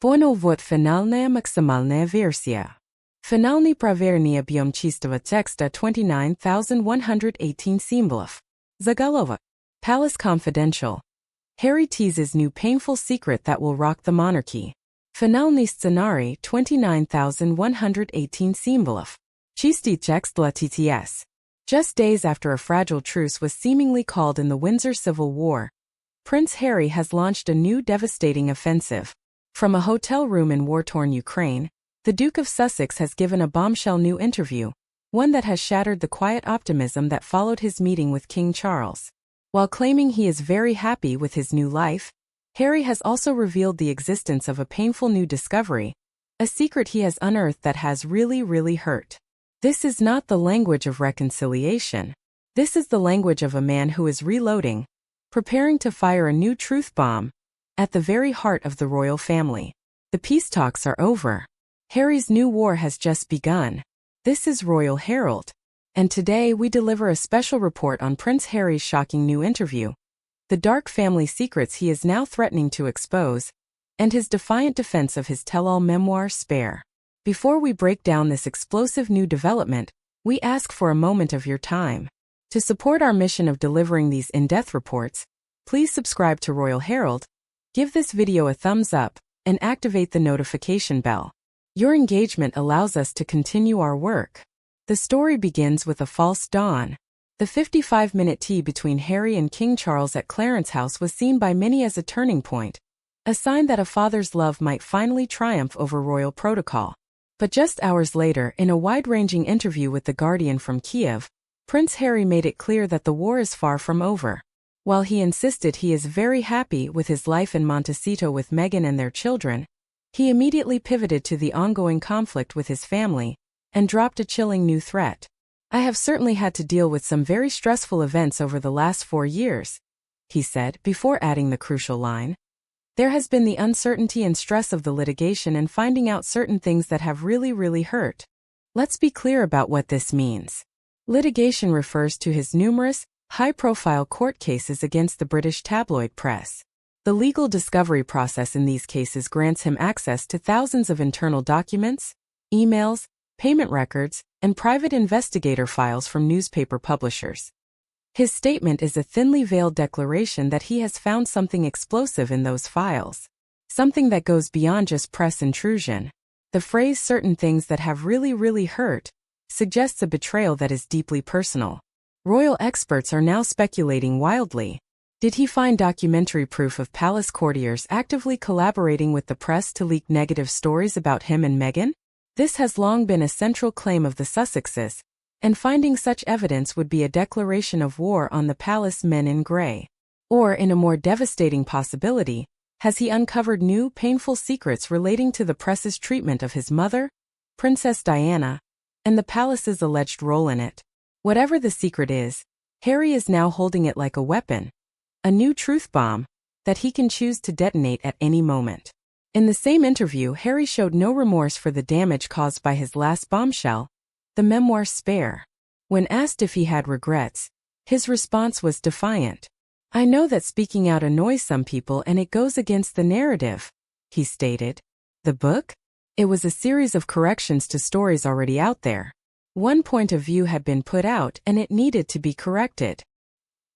Понял вот финальная максимальная версия. Финальный проверенный объем чистого текста 29,118 символов. Заголовок. Palace Confidential. Harry teases new painful secret that will rock the monarchy. Финальный сценарий 29,118 символов. Чистый текст для Teases. Just days after a fragile truce was seemingly called in the Windsor Civil War, Prince Harry has launched a new devastating offensive. From a hotel room in war-torn Ukraine, the Duke of Sussex has given a bombshell new interview, one that has shattered the quiet optimism that followed his meeting with King Charles. While claiming he is very happy with his new life, Harry has also revealed the existence of a painful new discovery, a secret he has unearthed that has really hurt. This is not the language of reconciliation. This is the language of a man who is reloading, preparing to fire a new truth bomb, at the very heart of the royal family. The peace talks are over. Harry's new war has just begun. This is Royal Herald, and today we deliver a special report on Prince Harry's shocking new interview, the dark family secrets he is now threatening to expose, and his defiant defense of his tell-all memoir Spare. Before we break down this explosive new development, we ask for a moment of your time. To support our mission of delivering these in-depth reports, please subscribe to Royal Herald, give this video a thumbs up, and activate the notification bell. Your engagement allows us to continue our work. The story begins with a false dawn. The 55-minute tea between Harry and King Charles at Clarence House was seen by many as a turning point, a sign that a father's love might finally triumph over royal protocol. But just hours later, in a wide-ranging interview with The Guardian from Kiev, Prince Harry made it clear that the war is far from over. While he insisted he is very happy with his life in Montecito with Meghan and their children, he immediately pivoted to the ongoing conflict with his family and dropped a chilling new threat. I have certainly had to deal with some very stressful events over the last 4 years, he said, before adding the crucial line. There has been the uncertainty and stress of the litigation and finding out certain things that have really hurt. Let's be clear about what this means. Litigation refers to his numerous, high-profile court cases against the British tabloid press. The legal discovery process in these cases grants him access to thousands of internal documents, emails, payment records, and private investigator files from newspaper publishers. His statement is a thinly veiled declaration that he has found something explosive in those files, something that goes beyond just press intrusion. The phrase "certain things that have really hurt" suggests a betrayal that is deeply personal. Royal experts are now speculating wildly. Did he find documentary proof of palace courtiers actively collaborating with the press to leak negative stories about him and Meghan? This has long been a central claim of the Sussexes, and finding such evidence would be a declaration of war on the palace men in grey. Or, in a more devastating possibility, has he uncovered new, painful secrets relating to the press's treatment of his mother, Princess Diana, and the palace's alleged role in it? Whatever the secret is, Harry is now holding it like a weapon, a new truth bomb that he can choose to detonate at any moment. In the same interview, Harry showed no remorse for the damage caused by his last bombshell, the memoir Spare. When asked if he had regrets, his response was defiant. "I know that speaking out annoys some people and it goes against the narrative," he stated. The book? It was a series of corrections to stories already out there. One point of view had been put out and it needed to be corrected.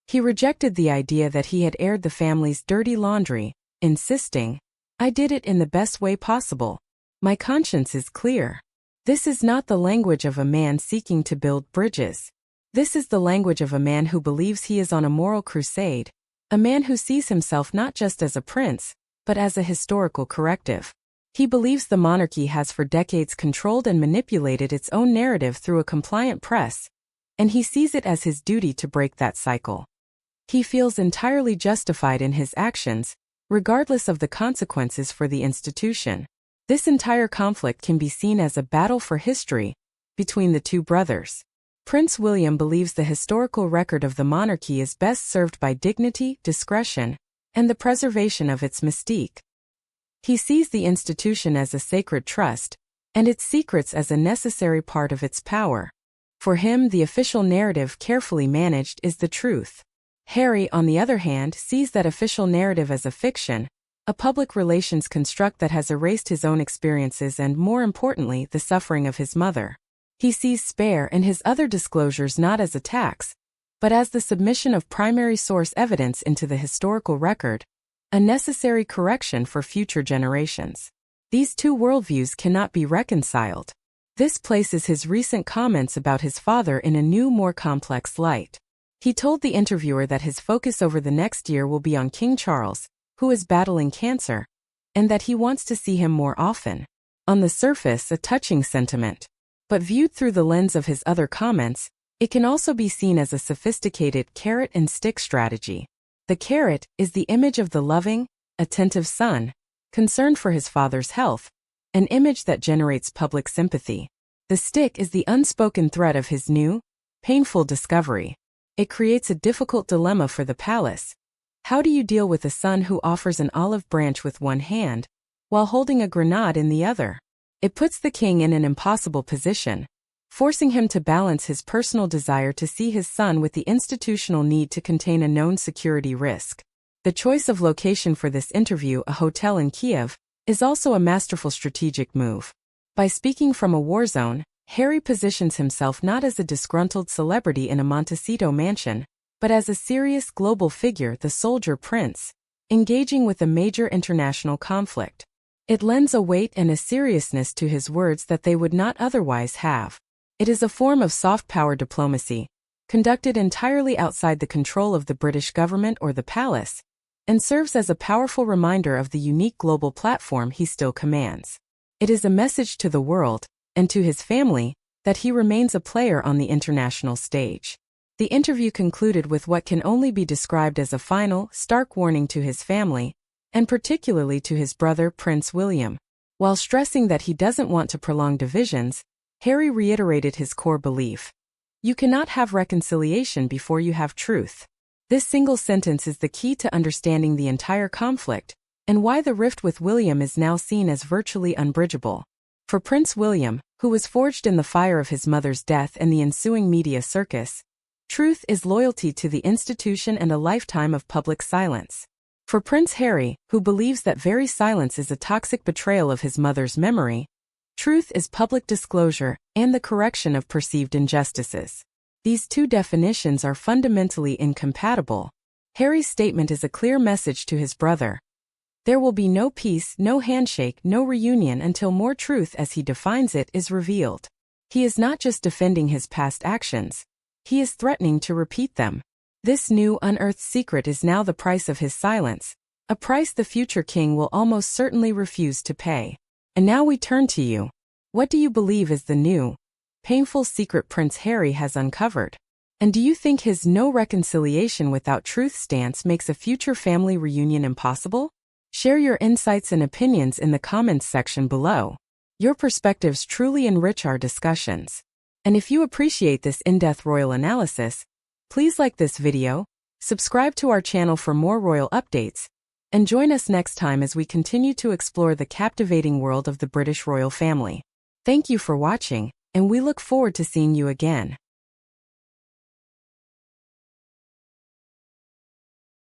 He rejected the idea that he had aired the family's dirty laundry, insisting, "I did it in the best way possible. My conscience is clear." This is not the language of a man seeking to build bridges. This is the language of a man who believes he is on a moral crusade, a man who sees himself not just as a prince, but as a historical corrective. He believes the monarchy has for decades controlled and manipulated its own narrative through a compliant press, and he sees it as his duty to break that cycle. He feels entirely justified in his actions, regardless of the consequences for the institution. This entire conflict can be seen as a battle for history between the two brothers. Prince William believes the historical record of the monarchy is best served by dignity, discretion, and the preservation of its mystique. He sees the institution as a sacred trust, and its secrets as a necessary part of its power. For him, the official narrative carefully managed is the truth. Harry, on the other hand, sees that official narrative as a fiction, a public relations construct that has erased his own experiences and, more importantly, the suffering of his mother. He sees Spare and his other disclosures not as attacks, but as the submission of primary source evidence into the historical record, a necessary correction for future generations. These two worldviews cannot be reconciled. This places his recent comments about his father in a new, more complex light. He told the interviewer that his focus over the next year will be on King Charles, who is battling cancer, and that he wants to see him more often. On the surface, a touching sentiment. But viewed through the lens of his other comments, it can also be seen as a sophisticated carrot-and-stick strategy. The carrot is the image of the loving, attentive son, concerned for his father's health, an image that generates public sympathy. The stick is the unspoken threat of his new, painful discovery. It creates a difficult dilemma for the palace. How do you deal with a son who offers an olive branch with one hand, while holding a grenade in the other? It puts the king in an impossible position, forcing him to balance his personal desire to see his son with the institutional need to contain a known security risk. The choice of location for this interview, a hotel in Kiev, is also a masterful strategic move. By speaking from a war zone, Harry positions himself not as a disgruntled celebrity in a Montecito mansion, but as a serious global figure, the soldier prince, engaging with a major international conflict. It lends a weight and a seriousness to his words that they would not otherwise have. It is a form of soft power diplomacy, conducted entirely outside the control of the British government or the palace, and serves as a powerful reminder of the unique global platform he still commands. It is a message to the world, and to his family, that he remains a player on the international stage. The interview concluded with what can only be described as a final, stark warning to his family, and particularly to his brother Prince William. While stressing that he doesn't want to prolong divisions, Harry reiterated his core belief. You cannot have reconciliation before you have truth. This single sentence is the key to understanding the entire conflict, and why the rift with William is now seen as virtually unbridgeable. For Prince William, who was forged in the fire of his mother's death and the ensuing media circus, truth is loyalty to the institution and a lifetime of public silence. For Prince Harry, who believes that very silence is a toxic betrayal of his mother's memory, truth is public disclosure and the correction of perceived injustices. These two definitions are fundamentally incompatible. Harry's statement is a clear message to his brother. There will be no peace, no handshake, no reunion until more truth, as he defines it, is revealed. He is not just defending his past actions, he is threatening to repeat them. This new unearthed secret is now the price of his silence, a price the future king will almost certainly refuse to pay. And now we turn to you. What do you believe is the new, painful secret Prince Harry has uncovered? And do you think his no reconciliation without truth stance makes a future family reunion impossible? Share your insights and opinions in the comments section below. Your perspectives truly enrich our discussions. And if you appreciate this in-depth royal analysis, please like this video, subscribe to our channel for more royal updates, and join us next time as we continue to explore the captivating world of the British royal family. Thank you for watching, and we look forward to seeing you again.